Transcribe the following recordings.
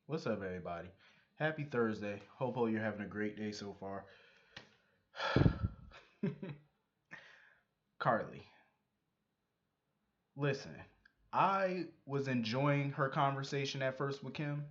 What's up, everybody? Happy Thursday. Hope all you're having a great day so far. Carly, listen, I was enjoying her conversation at first with Kim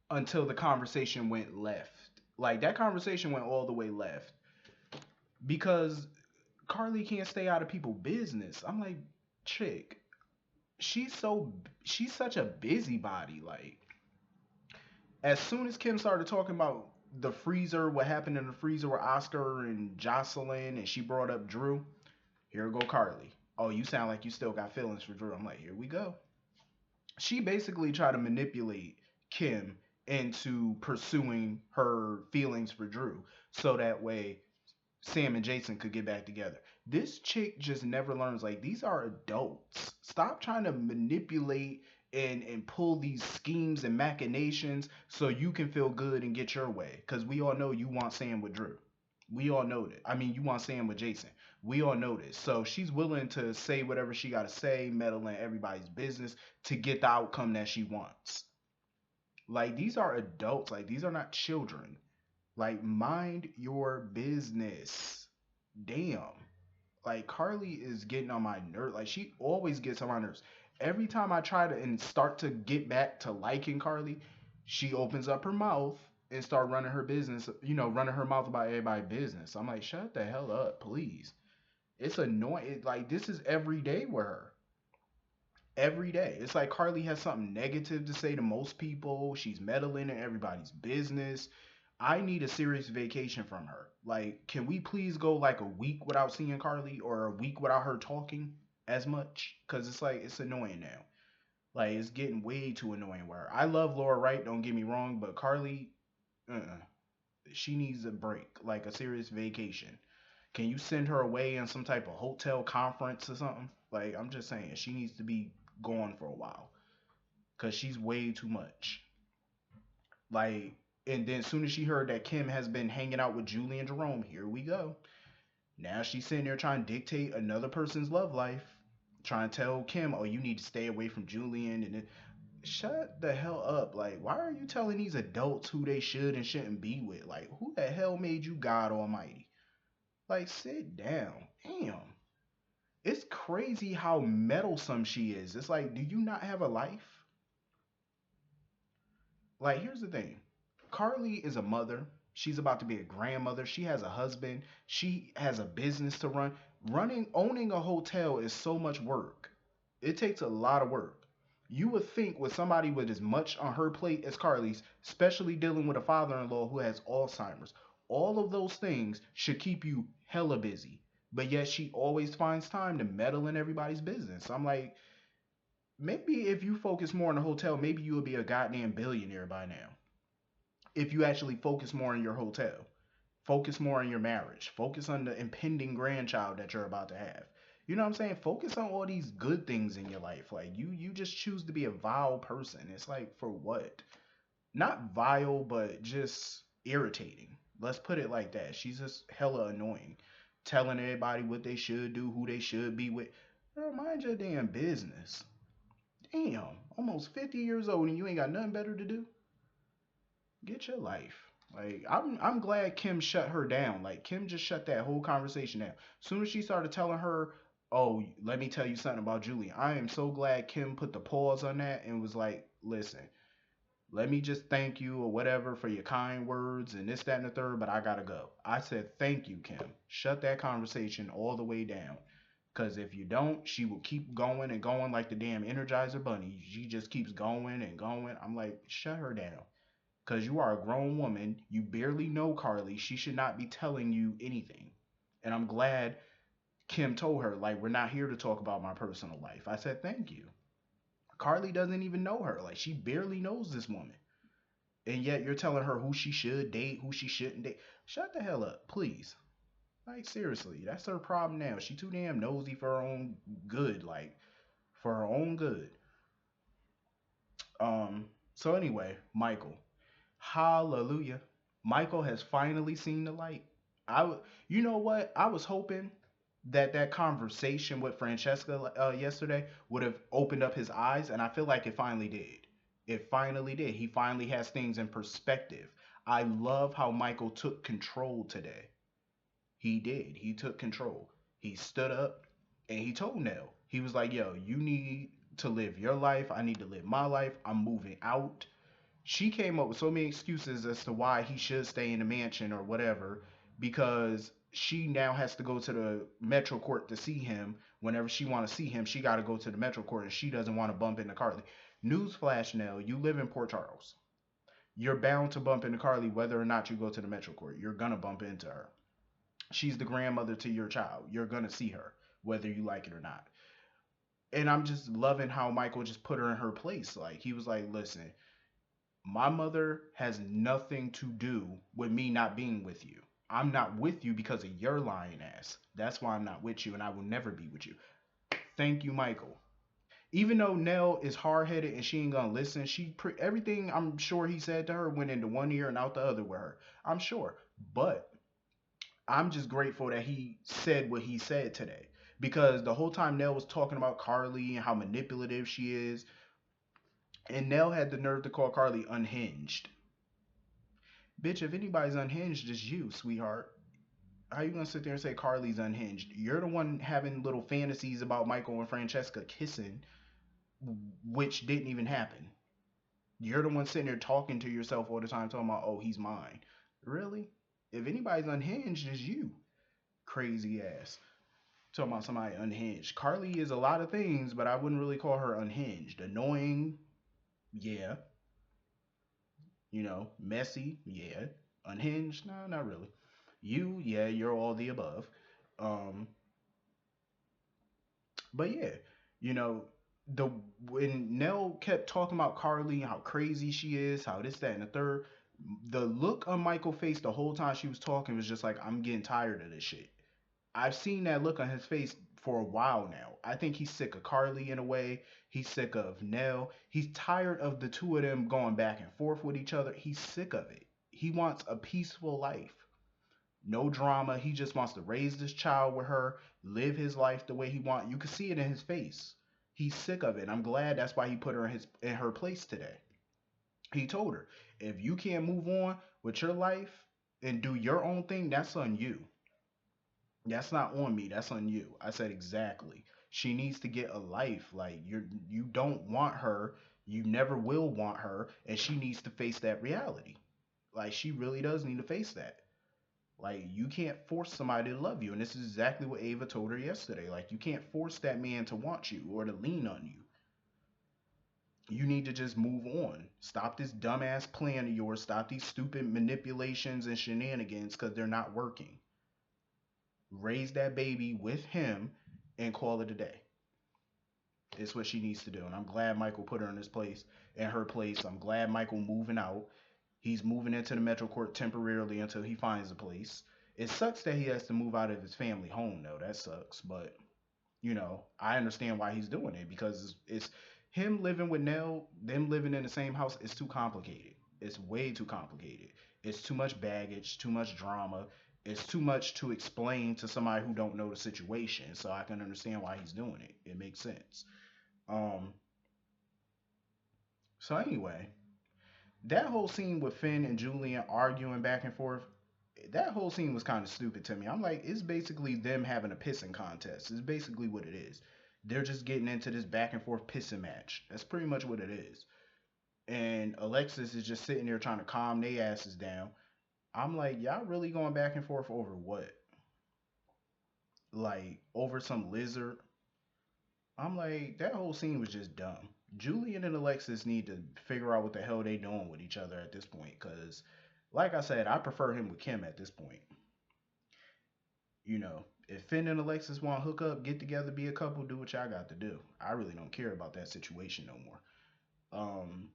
until the conversation went left. Like, that conversation went all the way left because Carly can't stay out of people's business. I'm like, chick, she's so, she's such a busybody. Like, as soon as Kim started talking about the freezer, what happened in the freezer with Oscar and Jocelyn, and she brought up Drew, here go Carly. Oh, you sound like you still got feelings for Drew. I'm like, here we go. She basically tried to manipulate Kim into pursuing her feelings for Drew so that way Sam and Jason could get back together. This chick just never learns. Like, these are adults. Stop trying to manipulate and pull these schemes and machinations so you can feel good and get your way. Because we all know you want Sam with Drew. We all know that. I mean, you want Sam with Jason. We all know this. So she's willing to say whatever she got to say, meddle in everybody's business to get the outcome that she wants. Like, these are adults. Like, these are not children. Like, mind your business. Damn. Like, Carly is getting on my nerve. Like, she always gets on my nerves. Every time I try to and start to get back to liking Carly, she opens up her mouth and start running her business, running her mouth about everybody's business. I'm like, shut the hell up, please. It's annoying. Like, this is every day with her. Every day. It's like Carly has something negative to say to most people. She's meddling in everybody's business. I need a serious vacation from her. Like, can we please go like a week without seeing Carly or a week without her talking as much? Because it's like, it's annoying now. Like, it's getting way too annoying with her. I love Laura Wright, don't get me wrong, but Carly, she needs a break, like a serious vacation. Can you send her away in some type of hotel conference or something? Like, I'm just saying, she needs to be gone for a while because she's way too much. Like, and then as soon as she heard that Kim has been hanging out with Julie and Jerome, here we go. Now she's sitting there trying to dictate another person's love life, trying to tell Kim, "Oh, you need to stay away from Julian." And then, shut the hell up! Like, why are you telling these adults who they should and shouldn't be with? Like, who the hell made you God Almighty? Like, sit down. Damn. It's crazy how meddlesome she is. It's like, do you not have a life? Like, here's the thing. Carly is a mother. She's about to be a grandmother. She has a husband. She has a business to run. Owning a hotel is so much work. It takes a lot of work. You would think with somebody with as much on her plate as Carly's, especially dealing with a father-in-law who has Alzheimer's, all of those things should keep you hella busy. But yet she always finds time to meddle in everybody's business. I'm like, maybe if you focus more on the hotel, maybe you would be a goddamn billionaire by now. If you actually focus more on your hotel, focus more on your marriage, focus on the impending grandchild that you're about to have. You know what I'm saying? Focus on all these good things in your life. Like, you just choose to be a vile person. It's like, for what? Not vile, but just irritating. Let's put it like that. She's just hella annoying. Telling everybody what they should do, who they should be with. Girl, mind your damn business. Damn, almost 50 years old and you ain't got nothing better to do? Get your life. Like, I'm glad Kim shut her down. Like, Kim just shut that whole conversation down. As soon as she started telling her, "Oh, let me tell you something about Julie," I am so glad Kim put the pause on that and was like, "Listen, let me just thank you or whatever for your kind words and this, that, and the third, but I gotta go." I said, "Thank you, Kim. Shut that conversation all the way down. Because if you don't, she will keep going and going like the damn Energizer Bunny. She just keeps going and going." I'm like, shut her down. Because you are a grown woman. You barely know Carly. She should not be telling you anything. And I'm glad Kim told her, like, we're not here to talk about my personal life. I said, thank you. Carly doesn't even know her. Like, she barely knows this woman. And yet you're telling her who she should date, who she shouldn't date. Shut the hell up, please. Like, seriously, that's her problem now. She too damn nosy for her own good. Like, for her own good. So anyway, Michael. Hallelujah. Michael has finally seen the light. You know what? I was hoping that that conversation with Francesca yesterday would have opened up his eyes, and I feel like it finally did. It finally did. He finally has things in perspective. I love how Michael took control today. He did. He took control. He stood up and he told Nell. He was like, yo, you need to live your life. I need to live my life. I'm moving out. She came up with so many excuses as to why he should stay in the mansion or whatever, because she now has to go to the Metro Court to see him. Whenever she want to see him, she got to go to the Metro Court, and she doesn't want to bump into Carly. Newsflash, Nell, you live in Port Charles. You're bound to bump into Carly whether or not you go to the Metro Court. You're gonna bump into her. She's the grandmother to your child. You're gonna see her whether you like it or not. And I'm just loving how Michael just put her in her place. Like, he was like, listen, my mother has nothing to do with me not being with you. I'm not with you because of your lying ass. That's why I'm not with you, and I will never be with you. Thank you, Michael. Even though Nell is hard headed and she ain't gonna listen, everything I'm sure he said to her went into one ear and out the other with her. I'm sure, but I'm just grateful that he said what he said today, because the whole time Nell was talking about Carly and how manipulative she is, and Nell had the nerve to call Carly unhinged. Bitch, if anybody's unhinged, it's you, sweetheart. How you gonna sit there and say Carly's unhinged? You're the one having little fantasies about Michael and Francesca kissing, which didn't even happen. You're the one sitting there talking to yourself all the time, talking about, oh, he's mine. Really? If anybody's unhinged, it's you. Crazy ass. Talking about somebody unhinged. Carly is a lot of things, but I wouldn't really call her unhinged. Annoying, yeah. Messy, yeah. Unhinged, no, not really. You, yeah, you're all the above. Um, but yeah, you know, the when Nell kept talking about Carly, how crazy she is, how this, that, and the third, the look on Michael's face the whole time she was talking was just like, I'm getting tired of this shit. I've seen that look on his face for a while now. I think he's sick of Carly in a way. He's sick of Nell. He's tired of the two of them going back and forth with each other. He's sick of it. He wants a peaceful life. No drama. He just wants to raise this child with her, live his life the way he wants. You can see it in his face. He's sick of it. I'm glad that's why he put her in her place today. He told her, if you can't move on with your life and do your own thing, that's on you. That's not on me. That's on you. I said exactly. She needs to get a life. Like, you don't want her. You never will want her, and she needs to face that reality. Like, she really does need to face that. Like, you can't force somebody to love you, and this is exactly what Ava told her yesterday. Like, you can't force that man to want you or to lean on you. You need to just move on. Stop this dumbass plan of yours. Stop these stupid manipulations and shenanigans, because they're not working. Raise that baby with him and call it a day. It's what she needs to do. And I'm glad Michael put her in his place, in her place. I'm glad Michael moving out. He's moving into the Metro Court temporarily until he finds a place. It sucks that he has to move out of his family home, though. That sucks. But, I understand why he's doing it, because it's him living with Nell, them living in the same house. It's too complicated. It's way too complicated. It's too much baggage, too much drama. It's too much to explain to somebody who don't know the situation. So I can understand why he's doing it. It makes sense. Um, so anyway, that whole scene with Finn and Julian arguing back and forth, that whole scene was kind of stupid to me. I'm like, it's basically them having a pissing contest. It's basically what it is. They're just getting into this back and forth pissing match. That's pretty much what it is. And Alexis is just sitting there trying to calm their asses down. I'm like, y'all really going back and forth over what? Like, over some lizard? I'm like, that whole scene was just dumb. Julian and Alexis need to figure out what the hell they doing with each other at this point. Because, like I said, I prefer him with Kim at this point. If Finn and Alexis want to hook up, get together, be a couple, do what y'all got to do. I really don't care about that situation no more. Um,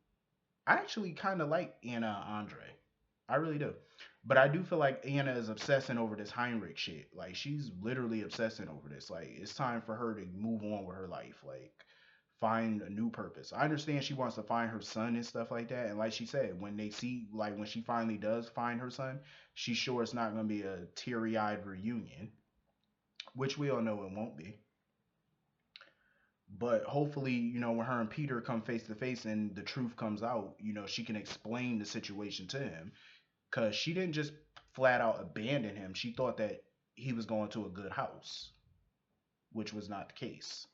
I actually kind of like Anna Andre. I really do. But I do feel like Anna is obsessing over this Heinrich shit. Like, she's literally obsessing over this. Like, it's time for her to move on with her life. Like, find a new purpose. I understand she wants to find her son and stuff like that. And like she said, when she finally does find her son, she's sure it's not going to be a teary eyed reunion, which we all know it won't be. But hopefully, when her and Peter come face to face and the truth comes out, she can explain the situation to him. Because she didn't just flat out abandon him. She thought that he was going to a good house, which was not the case.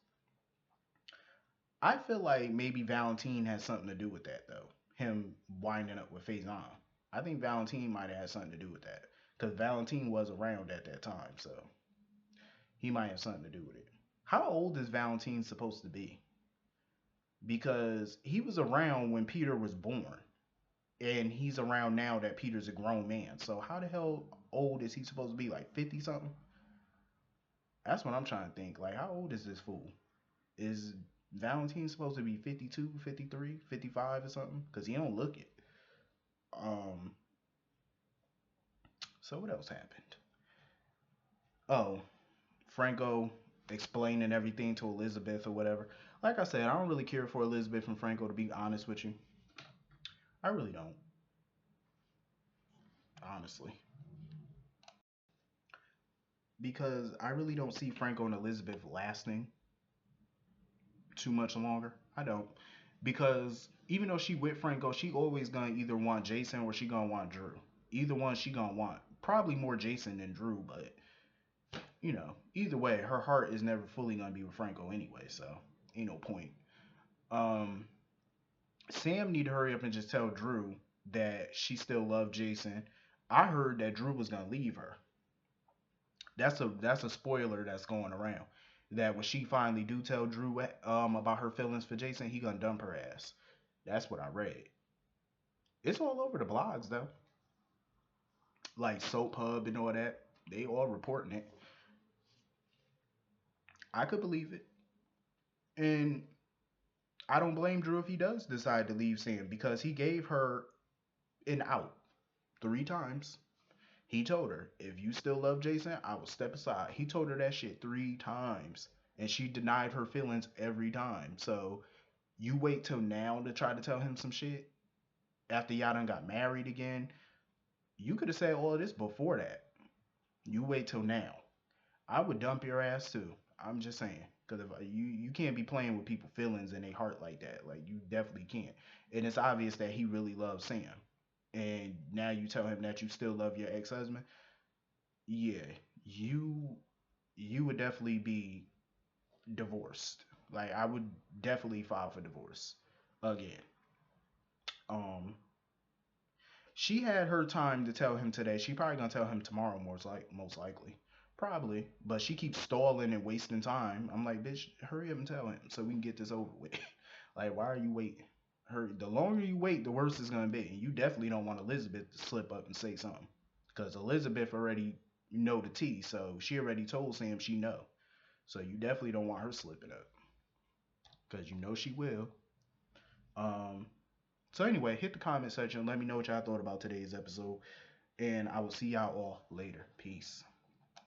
I feel like maybe Valentine has something to do with that, though. Him winding up with Faison. I think Valentine might have had something to do with that. Because Valentine was around at that time, so he might have something to do with it. How old is Valentine supposed to be? Because he was around when Peter was born, and he's around now that Peter's a grown man. So how the hell old is he supposed to be? Like 50 something? That's what I'm trying to think. Like, how old is this fool? Is Valentine supposed to be 52, 53, 55 or something? Because he don't look it. Um, so what else happened? Oh, Franco explaining everything to Elizabeth or whatever. Like I said, I don't really care for Elizabeth and Franco, to be honest with you. I really don't, honestly. Because I really don't see Franco and Elizabeth lasting too much longer. I don't. Because even though she with Franco, she always gonna either want Jason or she gonna want Drew. Either one she gonna want. Probably more Jason than Drew, but either way, her heart is never fully gonna be with Franco anyway, so ain't no point. Um Sam need to hurry up and just tell Drew that she still loved Jason. I heard that Drew was gonna leave her. That's a spoiler that's going around. That when she finally do tell Drew about her feelings for Jason, he gonna dump her ass. That's what I read. It's all over the blogs though, like Soap Hub and all that. They all reporting it. I could believe it, and I don't blame Drew if he does decide to leave Sam because he gave her an out 3 times. He told her, if you still love Jason, I will step aside. He told her that shit 3 times. And she denied her feelings every time. So you wait till now to try to tell him some shit after y'all done got married again. You could have said all of this before that. You wait till now. I would dump your ass too. I'm just saying. Because if you can't be playing with people's feelings and their heart like that. Like you definitely can't. And it's obvious that he really loves Sam. And now you tell him that you still love your ex-husband. Yeah, you you would definitely be divorced. Like I would definitely file for divorce again. Um, she had her time to tell him today. She probably gonna tell him tomorrow, most likely, probably. But she keeps stalling and wasting time. I'm like, bitch, hurry up and tell him so we can get this over with. Like, why are you waiting? The longer you wait, the worse it's gonna be. And you definitely don't want Elizabeth to slip up and say something, because Elizabeth already know the tea, so she already told Sam she know. So you definitely don't want her slipping up, because you know she will. Um. So anyway, hit the comment section. Let me know what y'all thought about today's episode, and I will see y'all all later. Peace.